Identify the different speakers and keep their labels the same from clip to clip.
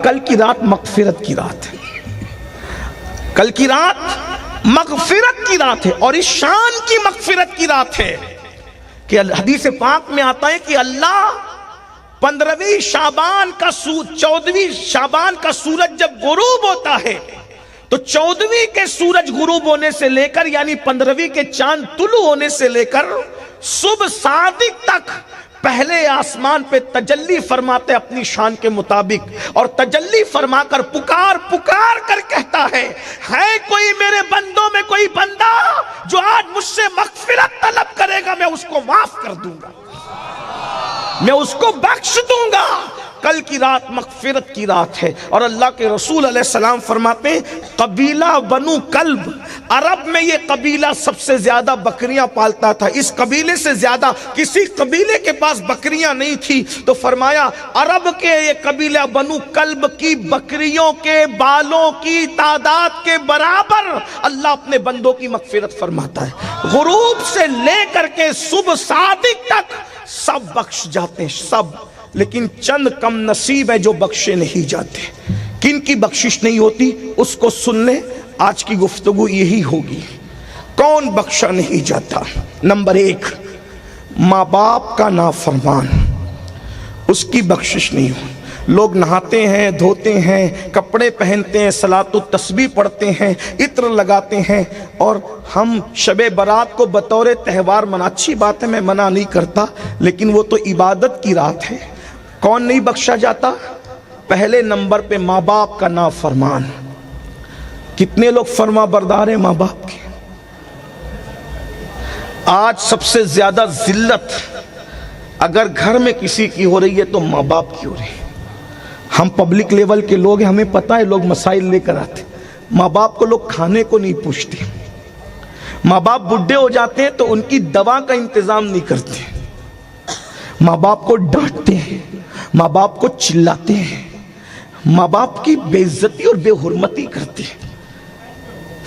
Speaker 1: کل کی رات مغفرت کی رات ہے، کل کی رات مغفرت کی رات ہے، اور اس شان کی مغفرت کی رات ہے کہ حدیث پاک میں آتا ہے کہ اللہ 15ویں شعبان کا 14ویں شعبان کا سورج جب غروب ہوتا ہے تو 14ویں کے سورج غروب ہونے سے لے کر یعنی 15ویں کے چاند طلوع ہونے سے لے کر صبح صادق تک پہلے آسمان پہ تجلی فرماتے اپنی شان کے مطابق، اور تجلی فرما کر پکار پکار کر کہتا ہے کوئی میرے بندوں میں کوئی بندہ جو آج مجھ سے مغفرت طلب کرے گا میں اس کو معاف کر دوں گا، میں اس کو بخش دوں گا۔ کل کی رات مغفرت کی رات ہے، اور اللہ کے رسول علیہ السلام فرماتے ہیں قبیلہ بنو کلب، عرب میں یہ قبیلہ سب سے زیادہ بکریاں پالتا تھا، اس قبیلے سے زیادہ کسی قبیلے کے پاس بکریاں نہیں تھی، تو فرمایا عرب کے یہ قبیلہ بنو کلب کی بکریوں کے بالوں کی تعداد کے برابر اللہ اپنے بندوں کی مغفرت فرماتا ہے۔ غروب سے لے کر کے صبح صادق تک سب بخش جاتے ہیں، سب، لیکن چند کم نصیب ہے جو بخشے نہیں جاتے۔ کن کی بخشش نہیں ہوتی اس کو سن لیں، آج کی گفتگو یہی ہوگی۔ کون بخشا نہیں جاتا؟ نمبر 1، ماں باپ کا نافرمان، اس کی بخشش نہیں ہو۔ لوگ نہاتے ہیں، دھوتے ہیں، کپڑے پہنتے ہیں، صلاۃ التسبیح پڑھتے ہیں، عطر لگاتے ہیں، اور ہم شب برات کو بطور تہوار اچھی بات ہے، میں منع نہیں کرتا، لیکن وہ تو عبادت کی رات ہے۔ کون نہیں بخشا جاتا؟ پہلے نمبر پہ ماں باپ کا نافرمان۔ کتنے لوگ فرما بردار ہیں ماں باپ کے؟ آج سب سے زیادہ ذلت اگر گھر میں کسی کی ہو رہی ہے تو ماں باپ کی ہو رہی ہے۔ ہم پبلک لیول کے لوگ ہیں، ہمیں پتہ ہے لوگ مسائل لے کر آتے، ماں باپ کو لوگ کھانے کو نہیں پوچھتے، ماں باپ بڈھے ہو جاتے ہیں تو ان کی دوا کا انتظام نہیں کرتے، ماں باپ کو ڈانٹتے ہیں، ماں باپ کو چلاتے ہیں، ماں باپ کی بے عزتی اور بے حرمتی کرتے ہیں۔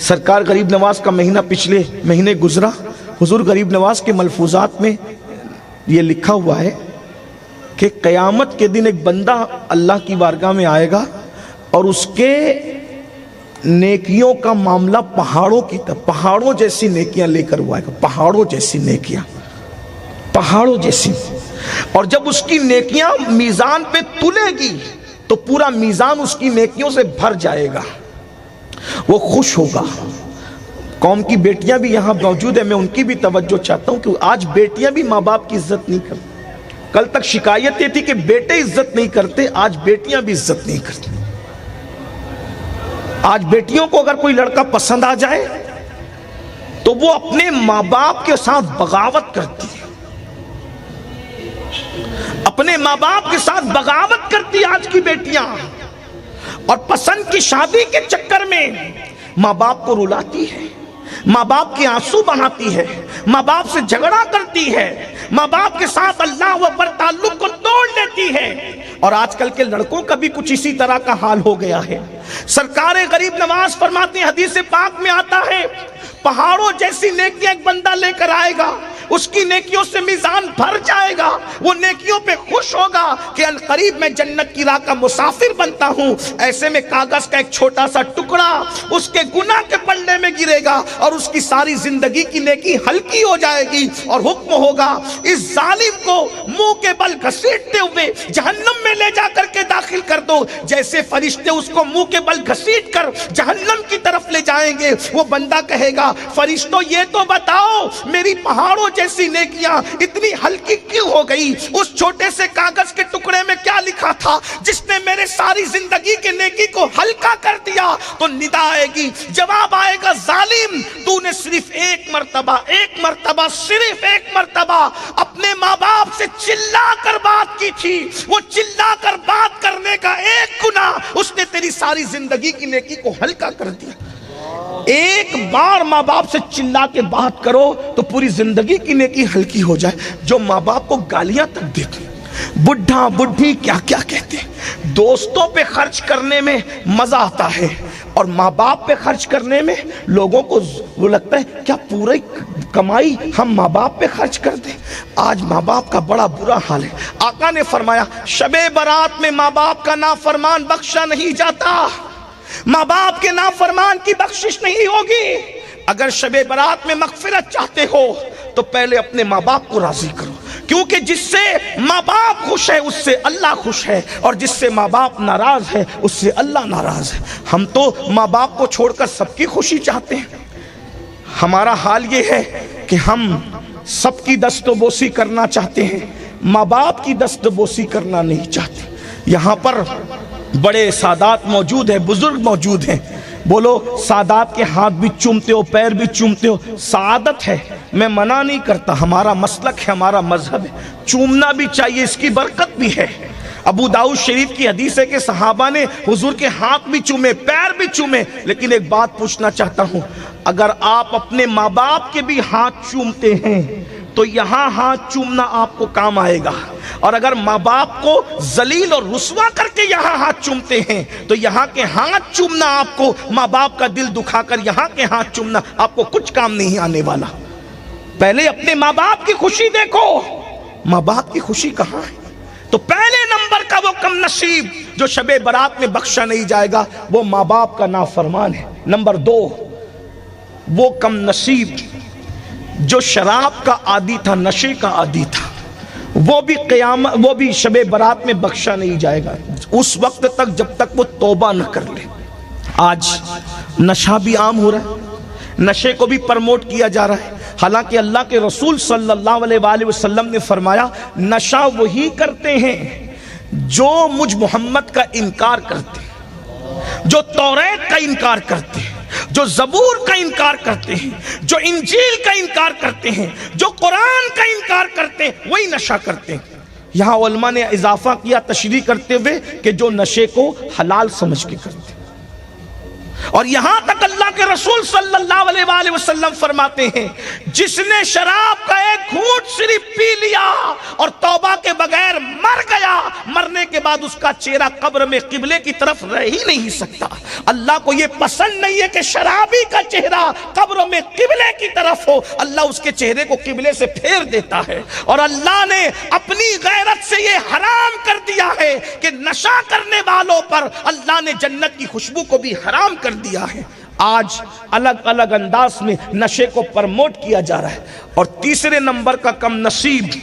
Speaker 1: سرکار غریب نواز کا مہینہ پچھلے مہینے گزرا، حضور غریب نواز کے ملفوظات میں یہ لکھا ہوا ہے کہ قیامت کے دن ایک بندہ اللہ کی بارگاہ میں آئے گا اور اس کے نیکیوں کا معاملہ پہاڑوں کی طرح، پہاڑوں جیسی نیکیاں لے کر وہ آئے گا، پہاڑوں جیسی نیکیاں، پہاڑوں جیسی، اور جب اس کی نیکیاں میزان پہ تلے گی تو پورا میزان اس کی نیکیوں سے بھر جائے گا، وہ خوش ہوگا۔ قوم کی بیٹیاں بھی یہاں موجود ہیں، میں ان کی بھی توجہ چاہتا ہوں کہ آج بیٹیاں بھی ماں باپ کی عزت نہیں کرتی۔ کل تک شکایت یہ تھی کہ بیٹے عزت نہیں کرتے، آج بیٹیاں بھی عزت نہیں کرتی۔ آج بیٹیوں کو اگر کوئی لڑکا پسند آ جائے تو وہ اپنے ماں باپ کے ساتھ بغاوت کرتی ہے، اپنے ماں باپ کے ساتھ بغاوت کرتی آج کی بیٹیاں، اور پسند کی شادی کے چکر میں ماں باپ کو رلاتی ہے، ماں باپ کے آنسو بہاتی ہے، ماں باپ سے جھگڑا کرتی ہے، ماں باپ کے ساتھ اللہ اکبر تعلق کو توڑ لیتی ہے۔ اور آج کل کے لڑکوں کا بھی کچھ اسی طرح کا حال ہو گیا ہے۔ سرکار غریب نواز فرماتے ہیں، حدیث پاک میں آتا ہے پہاڑوں جیسی نیکیاں ایک بندہ لے کر آئے گا، اس کی نیکیوں سے میزان بھر جائے گا، وہ نیکیوں پہ خوش ہوگا کہ القریب میں جنت کی راہ کا مسافر بنتا ہوں۔ ایسے میں کاغذ کا ایک چھوٹا سا ٹکڑا اس کے گناہ کے پلڑے میں گرے گا اور اس کی ساری زندگی کی نیکی ہلکی ہو جائے گی، اور حکم ہوگا اس ظالم کو منہ کے بل گھسیٹتے ہوئے جہنم میں لے جا کر کے داخل کر دو۔ جیسے فرشتے اس کو منہ کے بل گھسیٹ کر جہنم کی طرف لے جائیں گے، وہ بندہ کہے گا فرشتوں یہ تو بتاؤ میری پہاڑوں جیسی نیکیاں اتنی ہلکی کیوں ہو گئی؟ اس چھوٹے سے کاغذ کے ٹکڑے میں کیا لکھا تھا جس نے میرے ساری زندگی کے نیکی کو ہلکا کر دیا؟ تو ندا آئے گی، جواب آئے گا ظالم تو نے صرف ایک مرتبہ صرف ایک مرتبہ اپنے ماں باپ سے چلا کر بات کی تھی، وہ چلا کر بات کرنے کا ایک گناہ اس نے تیری ساری زندگی کی نیکی کو ہلکا کر دیا۔ ایک بار ماں باپ سے چلا کے بات کرو تو پوری زندگی کی نیکی ہلکی ہو جائے۔ جو ماں باپ کو گالیاں تک دیتے، بڈھا بڈھی کیا کیا کہتے ہیں، دوستوں پہ خرچ کرنے میں مزہ آتا ہے، اور ماں باپ پہ خرچ کرنے میں لوگوں کو وہ لگتا ہے کیا پوری کمائی ہم ماں باپ پہ خرچ کر دیں. آج ماں باپ کا بڑا برا حال ہے. آقا نے فرمایا شب برات میں ماں باپ کا نافرمان بخشا نہیں جاتا، ماں باپ کے نافرمان کی بخشش نہیں ہوگی. اگر شب برات میں مغفرت چاہتے ہو تو پہلے اپنے ماں باپ کو راضی کرو، کیونکہ جس سے ماں باپ خوش ہے اس سے اللہ خوش ہے، اور جس سے ماں باپ ناراض ہے اس سے اللہ ناراض ہے. ہم تو ماں باپ کو چھوڑ کر سب کی خوشی چاہتے ہیں. ہمارا حال یہ ہے کہ ہم سب کی دست و بوسی کرنا چاہتے ہیں، ماں باپ کی دست و بوسی کرنا نہیں چاہتے. یہاں پر بڑے سادات موجود ہیں، بزرگ موجود ہیں. بولو سادات کے ہاتھ بھی چومتے ہو، پیر بھی چومتے ہو، سعادت ہے. میں منع نہیں کرتا، ہمارا مسلک ہے، ہمارا مذہب ہے، چومنا بھی چاہیے، اس کی برکت بھی ہے. ابو داؤد شریف کی حدیث ہے کہ صحابہ نے حضور کے ہاتھ بھی چومے، پیر بھی چومے. لیکن ایک بات پوچھنا چاہتا ہوں، اگر آپ اپنے ماں باپ کے بھی ہاتھ چومتے ہیں تو یہاں ہاتھ چومنا آپ کو کام آئے گا، اور اگر ماں باپ کو ذلیل اور رسوا کر کے یہاں ہاتھ چومتے ہیں تو یہاں کے ہاتھ چومنا آپ کو، ماں باپ کا دل دکھا کر یہاں کے ہاتھ چومنا آپ کو کچھ کام نہیں آنے والا. پہلے اپنے ماں باپ کی خوشی دیکھو. ماں باپ کی خوشی کہاں ہے؟ تو پہلے نمبر کا وہ کم نصیب جو شب برات میں بخشا نہیں جائے گا وہ ماں باپ کا نافرمان ہے. نمبر 2، وہ کم نصیب جو شراب کا عادی تھا، نشے کا عادی تھا، وہ بھی شب برات میں بخشا نہیں جائے گا اس وقت تک جب تک وہ توبہ نہ کر لے. آج نشہ بھی عام ہو رہا ہے، نشے کو بھی پرموٹ کیا جا رہا ہے. حالانکہ اللہ کے رسول صلی اللہ علیہ وآلہ وسلم نے فرمایا نشہ وہی کرتے ہیں جو مجھ محمد کا انکار کرتے ہیں، جو توریت کا انکار کرتے ہیں، جو زبور کا انکار کرتے ہیں، جو انجیل کا انکار کرتے ہیں، جو قرآن کا انکار کرتے ہیں، وہی نشہ کرتے ہیں. یہاں علماء نے اضافہ کیا تشریح کرتے ہوئے کہ جو نشے کو حلال سمجھ کے کرتے ہیں. اور یہاں تک اللہ کے رسول صلی اللہ علیہ وآلہ وسلم فرماتے ہیں جس نے شراب کا ایک گھونٹ صرف پی لیا اور توبہ کے بغیر مر گیا، مرنے کے بعد اس کا چہرہ قبر میں قبلے کی طرف رہ ہی نہیں سکتا. اللہ کو یہ پسند نہیں ہے کہ شرابی کا چہرہ قبر میں قبلے کی طرف ہو. اللہ اس کے چہرے کو قبلے سے پھیر دیتا ہے. اور اللہ نے اپنی غیرت سے یہ حرام کر دیا ہے کہ نشہ کرنے والوں پر اللہ نے جنت کی خوشبو کو بھی حرام کر دیا ہے. آج الگ الگ انداز میں نشے کو پرموٹ کیا جا رہا ہے. اور تیسرے نمبر کا کم نصیب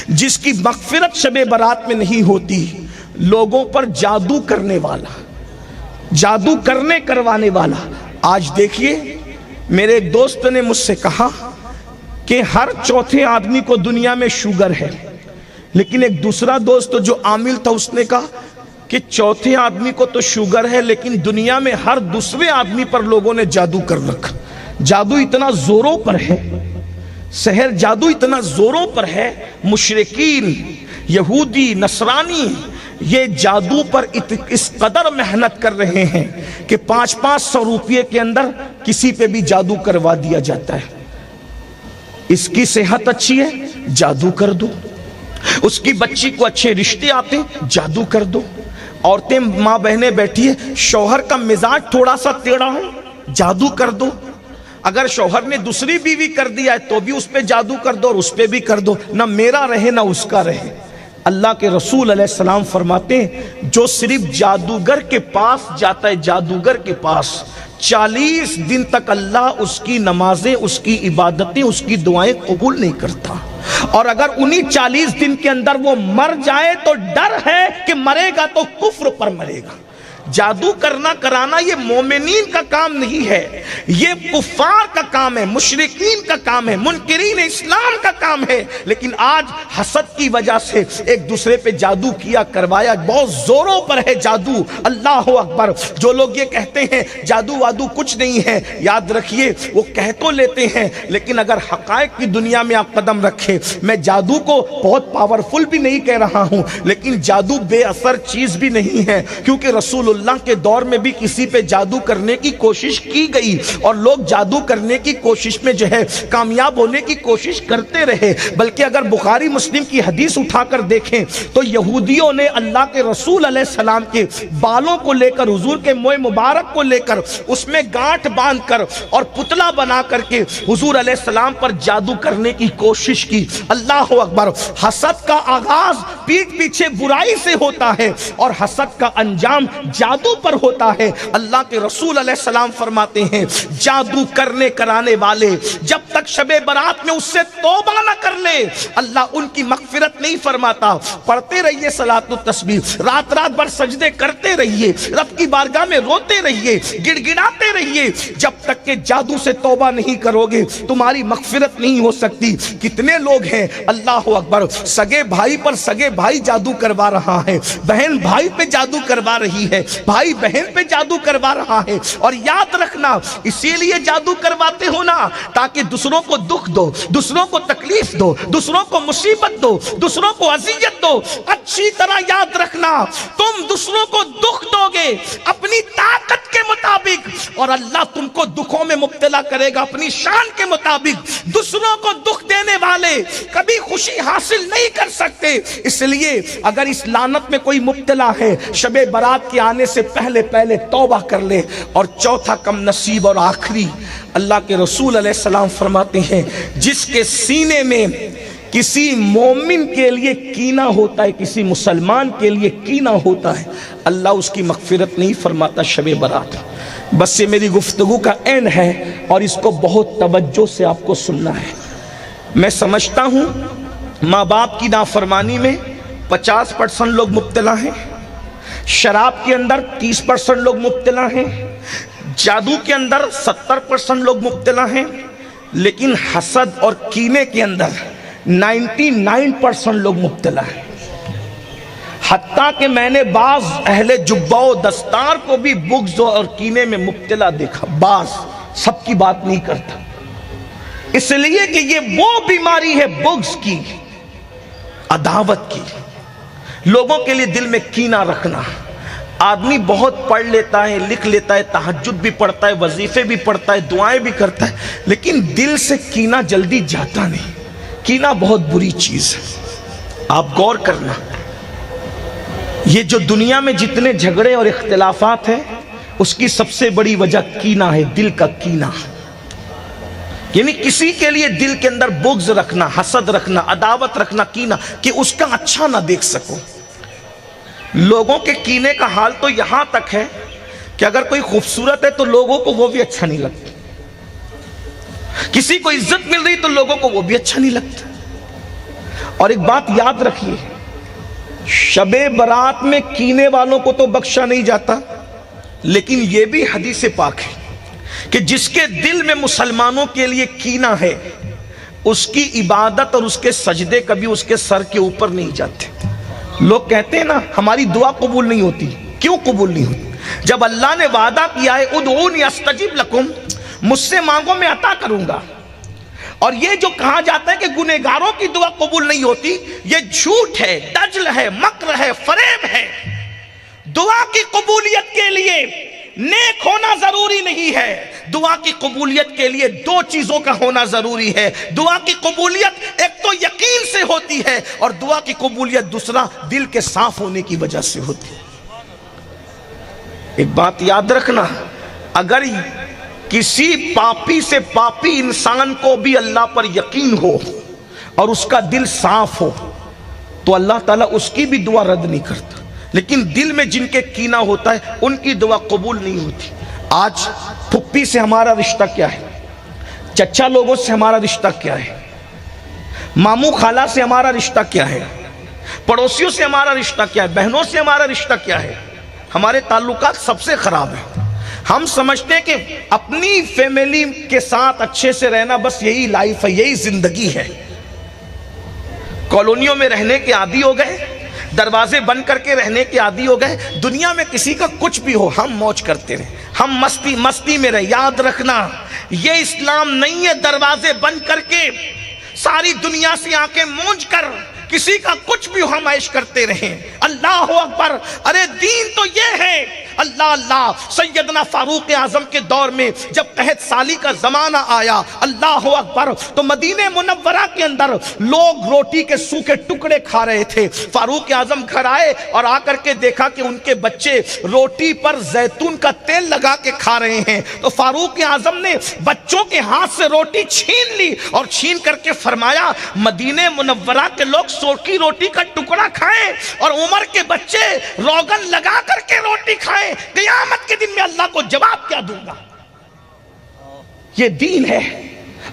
Speaker 1: جس کی مغفرت شب برات میں نہیں ہوتی، لوگوں پر جادو کرنے والا، جادو کروانے والا. آج دیکھیے میرے ایک دوست نے مجھ سے کہا کہ ہر چوتھے آدمی کو دنیا میں شوگر ہے، لیکن ایک دوسرا دوست جو عامل تھا اس نے کہا کہ چوتھے آدمی کو تو شوگر ہے لیکن دنیا میں ہر دوسرے آدمی پر لوگوں نے جادو کر رکھا. جادو اتنا زوروں پر ہے، سحر جادو اتنا زوروں پر ہے، مشرکین، یہودی، نصرانی یہ جادو پر اس قدر محنت کر رہے ہیں کہ 500 روپے کے اندر کسی پہ بھی جادو کروا دیا جاتا ہے. اس کی صحت اچھی ہے، جادو کر دو. اس کی بچی کو اچھے رشتے آتے، جادو کر دو. عورتیں ماں بہنیں بیٹھی ہے، شوہر کا مزاج تھوڑا سا ٹیڑھا ہے، جادو کر دو. اگر شوہر نے دوسری بیوی کر دیا ہے تو بھی اس پہ جادو کر دو اور اس پہ بھی کر دو، نہ میرا رہے نہ اس کا رہے. اللہ کے رسول علیہ السلام فرماتے ہیں جو صرف جادوگر کے پاس جاتا ہے، جادوگر کے پاس 40 دن تک اللہ اس کی نمازیں، اس کی عبادتیں، اس کی دعائیں قبول نہیں کرتا. اور اگر انہی 40 دن کے اندر وہ مر جائے تو ڈر ہے کہ مرے گا تو کفر پر مرے گا. جادو کرنا کرانا یہ مومنین کا کام نہیں ہے، یہ کفار کا کام ہے، مشرکین کا کام ہے، منکرین اسلام کا کام ہے. لیکن آج حسد کی وجہ سے ایک دوسرے پہ جادو کیا کروایا، بہت زوروں پر ہے جادو. اللہ اکبر. جو لوگ یہ کہتے ہیں جادو وادو کچھ نہیں ہے، یاد رکھیے وہ کہہ تو لیتے ہیں لیکن اگر حقائق کی دنیا میں آپ قدم رکھیں، میں جادو کو بہت پاورفل بھی نہیں کہہ رہا ہوں لیکن جادو بے اثر چیز بھی نہیں ہے، کیونکہ رسول اللہ اللہ کے دور میں بھی کسی پہ جادو کرنے کی کوشش کی گئی اور لوگ جادو کرنے کی کوشش میں جو ہے کامیاب ہونے کی کوشش کرتے رہے، بلکہ اگر بخاری مسلم کی حدیث اٹھا کر دیکھیں تو یہودیوں نے اللہ کے رسول علیہ السلام کے بالوں کو لے کر، حضور کے موئے مبارک کو لے کر، اس میں گانٹھ باندھ کر اور پتلا بنا کر کے حضور علیہ السلام پر جادو کرنے کی کوشش کی۔ اللہ اکبر۔ حسد کا آغاز پیٹھ پیچھے برائی سے ہوتا ہے اور حسد کا انجام جادو پر ہوتا ہے۔ اللہ کے رسول علیہ السلام فرماتے ہیں جادو کرنے کرانے والے جب تک شب برات میں اس سے توبہ نہ کر لے اللہ ان کی مغفرت نہیں فرماتا۔ پڑھتے رہیے صلاۃ التسبیح، رات رات بھر سجدے کرتے رہیے، رب کی بارگاہ میں روتے رہیے، گڑ گڑاتے رہیے، جب تک کہ جادو سے توبہ نہیں کرو گے تمہاری مغفرت نہیں ہو سکتی۔ کتنے لوگ ہیں اللہ اکبر، سگے بھائی پر سگے بھائی جادو کروا رہا ہے، بہن بھائی پہ جادو کروا رہی ہے، بھائی بہن پہ جادو کروا رہا ہے۔ اور یاد رکھنا اسی لیے جادو کرواتے ہو نا تاکہ دوسروں کو دکھ دو، دوسروں کو تکلیف دو، دوسروں کو مصیبت دو، دوسروں کو اذیت دو۔ اچھی طرح یاد رکھنا تم دوسروں کو دکھ دو گے اپنی طاقت کے مطابق اور اللہ تم کو دکھوں میں مبتلا کرے گا اپنی شان کے مطابق۔ دوسروں کو دکھ دینے والے کبھی خوشی حاصل نہیں کر سکتے۔ اس لیے اگر اس لعنت میں کوئی مبتلا ہے شب برات کے آنے سے پہلے پہلے توبہ کر لے۔ اور چوتھا کم نصیب اور آخری، اللہ کے رسول علیہ السلام فرماتے ہیں جس کے سینے میں کسی مومن کے لیے کینہ ہوتا ہے، کسی مسلمان کے لیے کینہ ہوتا ہے، اللہ اس کی مغفرت نہیں فرماتا شب برات۔ بس یہ میری گفتگو کا اینڈ ہے اور اس کو بہت توجہ سے آپ کو سننا ہے۔ میں سمجھتا ہوں ماں باپ کی نافرمانی میں 50% لوگ مبتلا ہیں، شراب کے اندر 30% لوگ مبتلا ہیں، جادو کے اندر 70% لوگ مبتلا ہیں، لیکن حسد اور کینے کے اندر 99% لوگ مبتلا ہیں۔ حتیٰ کہ میں نے بعض اہل جبہ و دستار کو بھی بغض اور کینے میں مبتلا دیکھا، بعض، سب کی بات نہیں کرتا، اس لیے کہ یہ وہ بیماری ہے بغض کی، عداوت کی، لوگوں کے لیے دل میں کینہ رکھنا۔ آدمی بہت پڑھ لیتا ہے، لکھ لیتا ہے، تہجد بھی پڑھتا ہے، وظیفے بھی پڑھتا ہے، دعائیں بھی کرتا ہے، لیکن دل سے کینہ جلدی جاتا نہیں۔ کینہ بہت بری چیز ہے، آپ غور کرنا۔ یہ جو دنیا میں جتنے جھگڑے اور اختلافات ہیں اس کی سب سے بڑی وجہ کینہ ہے، دل کا کینہ، یعنی کسی کے لیے دل کے اندر بغض رکھنا، حسد رکھنا، عداوت رکھنا، کینہ کہ اس کا اچھا نہ دیکھ سکو۔ لوگوں کے کینے کا حال تو یہاں تک ہے کہ اگر کوئی خوبصورت ہے تو لوگوں کو وہ بھی اچھا نہیں لگتا، کسی کو عزت مل رہی تو لوگوں کو وہ بھی اچھا نہیں لگتا۔ اور ایک بات یاد رکھیے، شب برات میں کینے والوں کو تو بخشا نہیں جاتا، لیکن یہ بھی حدیث پاک ہے کہ جس کے دل میں مسلمانوں کے لیے کینہ ہے اس کی عبادت اور اس کے سجدے کبھی اس کے سر کے اوپر نہیں جاتے۔ لوگ کہتے ہیں نا ہماری دعا قبول نہیں ہوتی، کیوں قبول نہیں ہوتی؟ جب اللہ نے وعدہ کیا ہے ادعونی استجب لکم، مجھ سے مانگو میں عطا کروں گا، اور یہ جو کہا جاتا ہے کہ گنہگاروں کی دعا قبول نہیں ہوتی، یہ جھوٹ ہے، دجل ہے، مکر ہے، فریب ہے۔ دعا کی قبولیت کے لیے نیک ہونا ضروری نہیں ہے، دعا کی قبولیت کے لیے دو چیزوں کا ہونا ضروری ہے۔ دعا کی قبولیت ایک تو یقین سے ہوتی ہے اور دعا کی قبولیت دوسرا دل کے صاف ہونے کی وجہ سے ہوتی ہے۔ ایک بات یاد رکھنا، اگر کسی پاپی سے پاپی انسان کو بھی اللہ پر یقین ہو اور اس کا دل صاف ہو تو اللہ تعالیٰ اس کی بھی دعا رد نہیں کرتا، لیکن دل میں جن کے کینہ ہوتا ہے ان کی دعا قبول نہیں ہوتی۔ آج پھپھی سے ہمارا رشتہ کیا ہے، چچا لوگوں سے ہمارا رشتہ کیا ہے، ماموں خالہ سے ہمارا رشتہ کیا ہے، پڑوسیوں سے ہمارا رشتہ کیا ہے، بہنوں سے ہمارا رشتہ کیا ہے، ہمارے تعلقات سب سے خراب ہیں۔ ہم سمجھتے ہیں کہ اپنی فیملی کے ساتھ اچھے سے رہنا بس یہی لائف ہے، یہی زندگی ہے۔ کالونیوں میں رہنے کے عادی ہو گئے، دروازے بند کر کے رہنے کے عادی ہو گئے، دنیا میں کسی کا کچھ بھی ہو ہم موج کرتے رہے، ہم مستی میں رہے۔ یاد رکھنا یہ اسلام نہیں ہے دروازے بند کر کے ساری دنیا سے آنکھیں مونجھ کر کسی کا کچھ بھی ہم عیش کرتے رہیں۔ اللہ اکبر، ارے دین تو یہ ہے اللہ اللہ اللہ سیدنا فاروق اعظم کے دور میں جب قحط سالی کا زمانہ آیا، اللہ اکبر، تو مدینہ منورہ کے اندر لوگ روٹی کے سوکھے ٹکڑے کھا رہے تھے۔ فاروق اعظم گھر آئے اور آ کر کے دیکھا کہ ان کے بچے روٹی پر زیتون کا تیل لگا کے کھا رہے ہیں، تو فاروق اعظم نے بچوں کے ہاتھ سے روٹی چھین لی اور چھین کر کے فرمایا مدینہ منورہ کے لوگ سوکھی روٹی کا ٹکڑا کھائیں اور عمر کے بچے روغن لگا کر کے روٹی کھائیں، قیامت کے دن میں اللہ کو جواب کیا دوں گا؟ یہ دین ہے۔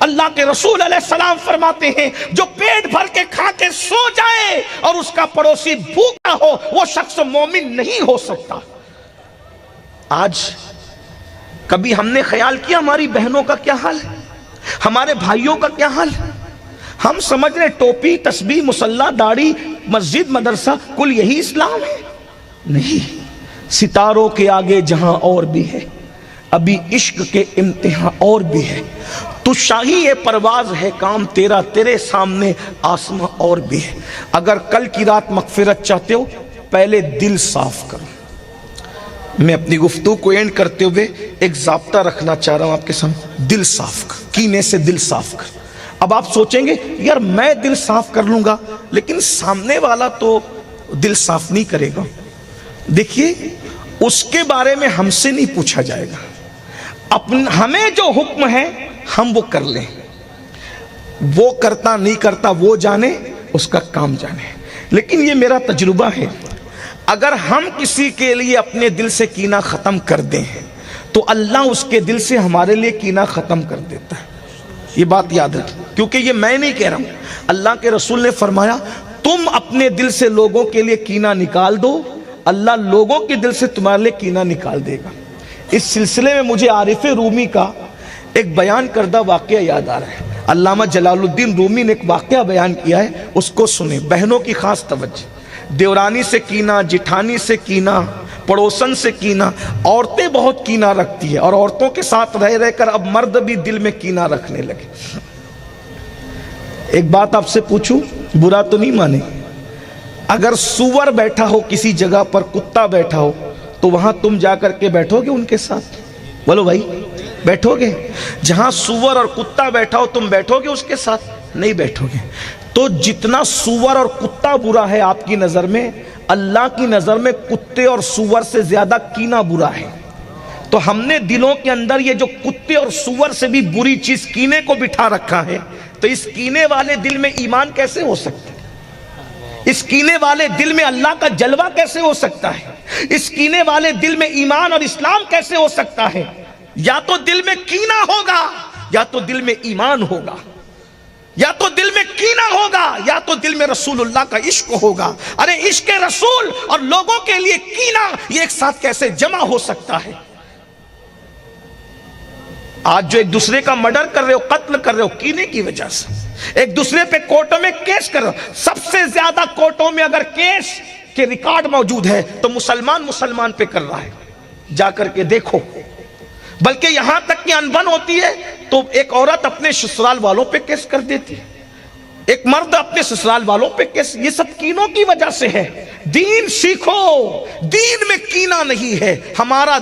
Speaker 1: اللہ کے رسول علیہ السلام فرماتے ہیں جو پیٹ بھر کے کھا کے سو جائے اور اس کا پڑوسی بھوکا ہو وہ شخص مومن نہیں ہو سکتا۔ آج کبھی ہم نے خیال کیا ہماری بہنوں کا کیا حال ہے، ہمارے بھائیوں کا کیا حال ہے؟ ہم سمجھ رہے ٹوپی تسبیح مصلی داڑھی مسجد مدرسہ کل یہی اسلام ہے؟ نہیں، ستاروں کے آگے جہاں اور بھی ہے، ابھی عشق کے امتحان اور بھی ہے، تو شاہی پرواز ہے کام تیرا، تیرے سامنے آسماں اور بھی ہے۔ اگر کل کی رات مغفرت چاہتے ہو پہلے دل صاف کرو۔ میں اپنی گفتگو کو اینڈ کرتے ہوئے ایک ضابطہ رکھنا چاہ رہا ہوں آپ کے سامنے، دل صاف کر، کینے سے دل صاف کر۔ اب آپ سوچیں گے یار میں دل صاف کر لوں گا لیکن سامنے والا تو دل صاف نہیں کرے گا۔ دیکھیے اس کے بارے میں ہم سے نہیں پوچھا جائے گا، ہمیں جو حکم ہے ہم وہ کر لیں، وہ کرتا نہیں کرتا وہ جانے، اس کا کام جانے۔ لیکن یہ میرا تجربہ ہے، اگر ہم کسی کے لیے اپنے دل سے کینہ ختم کر دیں تو اللہ اس کے دل سے ہمارے لیے کینہ ختم کر دیتا ہے۔ یہ بات یاد رکھیں، کیونکہ یہ میں نہیں کہہ رہا ہوں، اللہ کے رسول نے فرمایا تم اپنے دل سے لوگوں کے لیے کینہ نکال دو، اللہ لوگوں کے دل سے تمہارے لیے کینہ نکال دے گا۔ اس سلسلے میں مجھے عارف رومی کا ایک بیان کردہ واقعہ یاد آ رہا ہے۔ علامہ جلال الدین رومی نے ایک واقعہ بیان کیا ہے، اس کو سنیں، بہنوں کی خاص توجہ۔ دیورانی سے کینہ، جٹھانی سے کینہ، پڑوسن سے کینہ، عورتیں بہت کینہ رکھتی ہے اور عورتوں کے ساتھ رہ رہ کر اب مرد بھی دل میں کینہ رکھنے لگے۔ ایک بات آپ سے پوچھوں، برا تو نہیں مانے، اگر سور بیٹھا ہو کسی جگہ پر، کتا بیٹھا ہو تو وہاں تم جا کر کے بیٹھو گے ان کے ساتھ؟ بولو بھائی، بیٹھو گے؟ جہاں سور اور کتا بیٹھا ہو تم بیٹھو گے اس کے ساتھ؟ نہیں بیٹھو گے۔ تو جتنا سور اور کتا برا ہے آپ کی نظر میں، اللہ کی نظر میں کتے اور سور سے زیادہ کینہ برا ہے۔ تو ہم نے دلوں کے اندر یہ جو کتے اور سور سے بھی بری چیز کینے کو بٹھا رکھا ہے، تو اس کینے والے دل میں ایمان کیسے ہو سکتا ہے؟ اس کینے والے دل میں اللہ کا جلوہ کیسے ہو سکتا ہے؟ اس کینے والے دل میں ایمان اور اسلام کیسے ہو سکتا ہے؟ یا تو دل میں کینہ ہوگا یا تو دل میں ایمان ہوگا، یا تو دل میں کینہ ہوگا یا تو دل میں رسول اللہ کا عشق ہوگا۔ ارے عشق رسول اور لوگوں کے لیے کینہ، یہ ایک ساتھ کیسے جمع ہو سکتا ہے؟ آج جو ایک دوسرے کا مرڈر کر رہے ہو، قتل کر رہے ہو، کینے کی وجہ سے، ایک دوسرے پہ کورٹوں میں کیس کر رہے ہو۔ سب سے زیادہ کورٹوں میں اگر کیس کے ریکارڈ موجود ہے تو مسلمان پہ کر رہا ہے، جا کر کے دیکھو۔ بلکہ یہاں تک کہ انبن ہوتی ہے تو ایک عورت اپنے سسرال والوں پہ کیس کر دیتی ہے، ایک مرد اپنے سسرال والوں پہ کیس۔ یہ سب کینوں کی وجہ سے ہے۔ دین سیکھو، دین میں کینہ نہیں ہے۔ ہمارا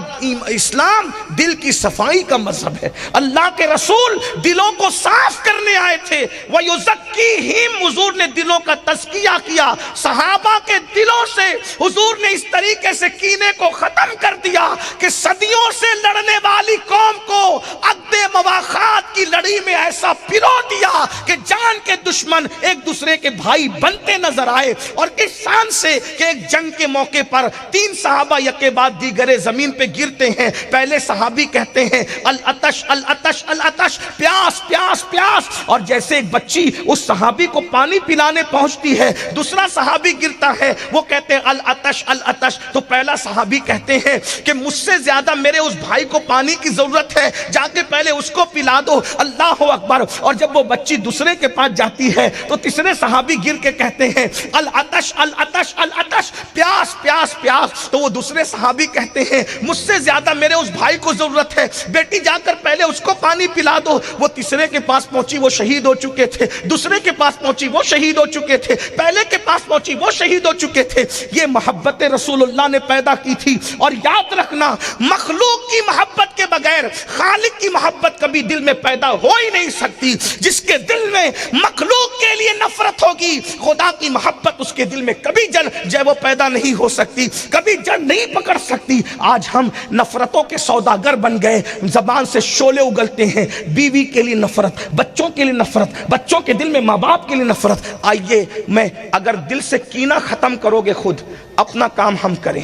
Speaker 1: اسلام دل کی صفائی کا مذہب ہے۔ اللہ کے رسول دلوں کو صاف کرنے آئے تھے، وَيُزَكِّيهِمْ، حضور نے دلوں کا تزکیہ کیا۔ صحابہ کے دلوں سے حضور نے اس طریقے سے کینے کو ختم کر دیا کہ صدیوں سے لڑنے والی قوم کو عقد مواخات کی لڑی میں ایسا پرو دیا کہ جان کے دشمن ایک دوسرے کے بھائی بنتے نظر آئے۔ اور کس شان سے کہ ایک جنگ کے موقع پر 3 صحابہ یکے بعد دیگرے زمین پہ گرتے ہیں۔ پہلے صحابی کہتے ہیں العطش العطش العطش، پیاس پیاس پیاس، اور جیسے ایک بچی اس صحابی کو پانی پلانے پہنچتی ہے، دوسرا صحابی گرتا ہے، وہ کہتے ہیں العطش العطش، تو پہلا صحابی کہتے ہیں کہ مجھ سے زیادہ میرے اس بھائی کو پانی کی ضرورت ہے، جا کے پہلے اس کو پلا دو۔ اللہ اکبر۔ اور جب وہ بچی دوسرے کے پاس جاتی ہے تو تیسرے صحابی گر کے کہتے ہیں العطش العطش العطش، پیاس پیاس پیاس، تو وہ دوسرے صحابی کہتے ہیں مجھ سے زیادہ میرے اس بھائی کو ضرورت ہے، بیٹی جا کر پہلے اس کو پانی پلا دو۔ وہ تیسرے کے پاس پہنچی، وہ شہید ہو چکے تھے، دوسرے کے پاس پہنچی، وہ شہید ہو چکے تھے، پہلے کے پاس پہنچی، وہ شہید ہو چکے تھے۔ یہ محبت رسول اللہ نے پیدا کی تھی۔ اور یاد رکھنا مخلوق کی محبت کے بغیر خالق کی محبت کبھی دل میں پیدا ہو ہی نہیں سکتی. جس کے دل میں مخلوق کے لیے نفرت ہوگی خدا کی محبت اس کے دل میں کبھی جو وہ پیدا نہیں ہو سکتی, کبھی جڑ نہیں پکڑ سکتی. آج ہم نفرتوں کے سوداگر بن گئے, زبان سے شعلے اگلتے ہیں, بیوی کے لیے نفرت, بچوں کے لیے نفرت, بچوں کے دل میں ماں باپ کے لیے نفرت. آئیے میں اگر دل سے کینہ ختم کرو گے خود, اپنا کام ہم کریں.